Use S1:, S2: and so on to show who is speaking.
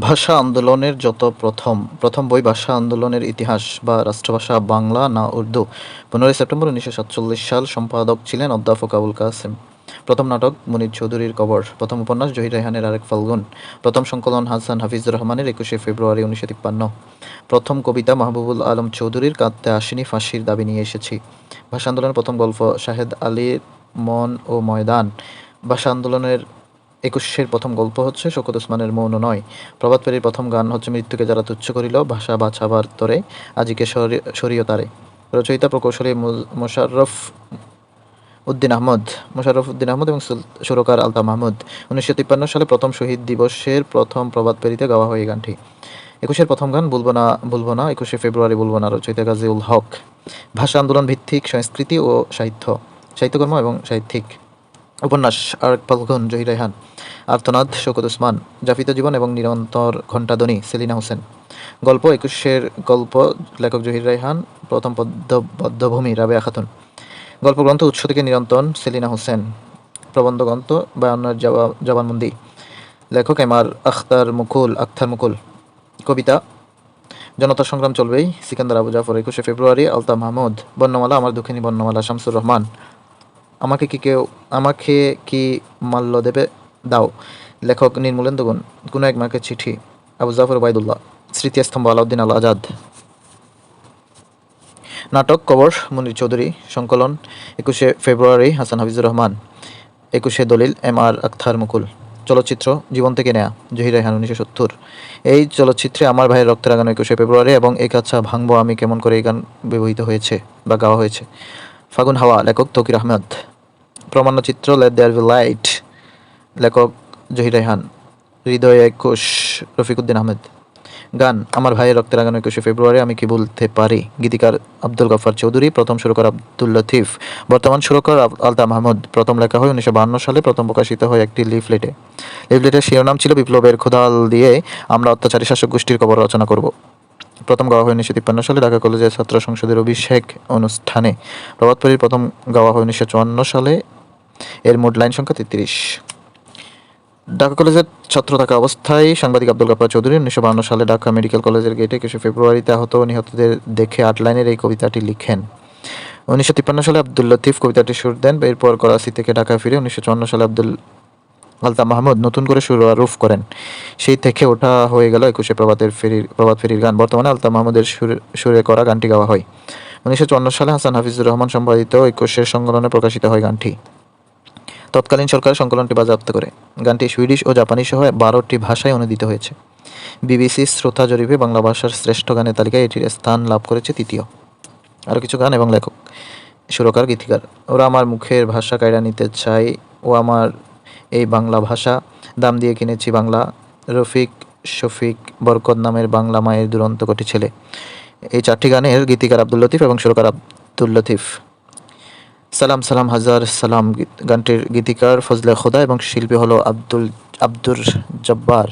S1: ভাষা আন্দোলনের প্রথম বই ভাষা আন্দোলনের ইতিহাস বা রাষ্ট্রভাষা বাংলা না উর্দু। 15 সেপ্টেম্বর 1947 সাল। সম্পাদক ছিলেন অধ্যাপক আবুল কাসেম। প্রথম নাটক মুনীর চৌধুরীর কবর। প্রথম উপন্যাস জহির রায়হানের আরেক ফাল্গুন। প্রথম সংকলন হাসান হাফিজুর রহমানের 21 ফেব্রুয়ারি 1953। প্রথম কবিতা মাহবুবুল আলম চৌধুরীর কাঁদতে আসেনি, ফাঁসির দাবি নিয়ে এসেছি। ভাষা আন্দোলনের প্রথম গল্প শাহেদ আলীর মন ও ময়দান। ভাষা আন্দোলনের 21-এর প্রথম গল্প হচ্ছে শওকত ওসমানের মৌন নয়। প্রভাত ফেরির প্রথম গান হচ্ছে মৃত্যুকে যারা তুচ্ছ করিল, ভাষা বাছাবার তরে, আজিকে সরিয় তারে। রচয়িতা প্রকৌশলী মোশাররফ উদ্দিন আহমদ এবং সুরকার আলতা মাহমুদ। 1953 সালে প্রথম শহীদ দিবসের প্রথম প্রভাত ফেরিতে গাওয়া হয় এই গানটি। 21-এর প্রথম গান ভুলব না ভুলব না 21শে ফেব্রুয়ারি ভুলব না। রচয়িতা গাজী উল হক। ভাষা আন্দোলন ভিত্তিক সংস্কৃতি ও সাহিত্যকর্ম এবং সাহিত্যিক উপন্যাস আরেক ফাল্গুন জহির রায়হান। আর্তনাদ শওকত ওসমান। যাপিত জীবন এবং নিরন্তর ঘণ্টাধ্বনি সেলিনা হোসেন। গল্প 21-এর গল্প, লেখক জহির রায়হান। প্রথম বধ্যভূমি রাবেয়া খাতুন। গল্পগ্রন্থ উৎস থেকে নিরন্তন সেলিনা হোসেন। প্রবন্ধ গ্রন্থ 52-এর জবানবন্দি, লেখক এমআর আখতার মুকুল। কবিতা জনতার সংগ্রাম চলবেই সিকান্দার আবু জাফর। 21শে ফেব্রুয়ারি আলতা মাহমুদ। বর্ণমালা আমার দুঃখিনী বর্ণমালা শামসুর রহমান। আমাকে কি মাল্য দেবে দাও, লেখক নির্মলেন্দু গুণ। কোনো এক মাকে চিঠি, আবু জাফর ওবায়দুল্লাহ। স্মৃতিস্তম্ভ আলাউদ্দিন আল আজাদ। নাটক কবর মুনীর চৌধুরী। সংকলন 21শে ফেব্রুয়ারি হাসান হাফিজুর রহমান। 21শে দলিল এমআর আখতার মুকুল। চলচ্চিত্র জীবন থেকে নেয়া, জহির রায়হান 1970। এই চলচ্চিত্রে আমার ভাইয়ের রক্তে রাগানো 21শে ফেব্রুয়ারি এবং এক আচ্ছা ভাঙবো আমি কেমন করে এই গান ব্যবহৃত হয়েছে বা গাওয়া হয়েছে। ফাগুন হাওয়া, লেখক তৌকির আহমেদ। প্রামাণ্যচিত্র লেট দেয়ার বি লাইট, লেখক জহির রায়হান। হৃদয়ে 21, রফিকউদ্দিন আহমেদ। গান আমার ভাইয়ের রক্তে রাগানো 21শে ফেব্রুয়ারি আমি কি ভুলতে পারি। গীতিকার আব্দুল গফফার চৌধুরী। প্রথম সুরকার আব্দুল লতিফ। বর্তমান সুরকার আলতা মাহমুদ। প্রথম লেখা হয় 1952 সালে। প্রথম প্রকাশিত হয় একটি লিফলেটের শিরোনাম ছিল বিপ্লবের খোদাল দিয়ে আমরা অত্যাচারী শাসক গোষ্ঠীর কবর রচনা করব। প্রথম গাওয়া হয় 1953 সালে ঢাকা কলেজের ছাত্র সংসদের অভিষেক অনুষ্ঠানে। প্রভাত ফেরির প্রথম গাওয়া হয় 1954 সালে। এর মোট লাইন সংখ্যা 33। ঢাকা কলেজের ছাত্র থাকা অবস্থায় সাংবাদিক আব্দুল গফফার চৌধুরী 1952 সালে ঢাকা মেডিকেল কলেজের গেটে 21শে ফেব্রুয়ারিতে আহত ও নিহতদের দেখে 8 লাইনের এই কবিতাটি লিখেন। 1953 সালে আব্দুল লতিফ কবিতাটি সুর দেন। এরপর করাচি থেকে ঢাকা ফিরে 1954 সালে আলতা মাহমুদ নতুন করে সুরারোপ করেন। সেই থেকে ওঠা হয়ে গেল 21শে প্রভাত ফেরির গান। বর্তমানে আলতা মাহমুদের সুরে করা গানটি গাওয়া হয়। 1954 সালে হাসান হাফিজুর রহমান সম্পাদিত 21-এর সংকলনে প্রকাশিত হয় গানটি। তৎকালীন সরকার সংকলনটি বাজেয়াপ্ত করে। গানটি সুইডিশ ও জাপানি সহ 12টি ভাষায় অনুদিত হয়েছে। বিবিসির শ্রোতা জরিপে বাংলা ভাষার শ্রেষ্ঠ গানের তালিকায় এটির স্থান লাভ করেছে 3য়। আরও কিছু গান এবং লেখক, সুরকার, গীতিকার। ওরা আমার মুখের ভাষা কাইড়া নিতে চাই, ও আমার এই বাংলা ভাষা, দাম দিয়ে কিনেছি বাংলা, রফিক শফিক বরকত নামের বাংলা মায়ের দুরন্ত কোটি ছেলে। এই 4টি গানের গীতিকার আব্দুল লতিফ এবং সুরকার আব্দুল লতিফ। সালাম সালাম হাজার সালাম গানটির গীতিকার ফজলে খোদা এবং শিল্পী হলো আব্দুর জব্বার।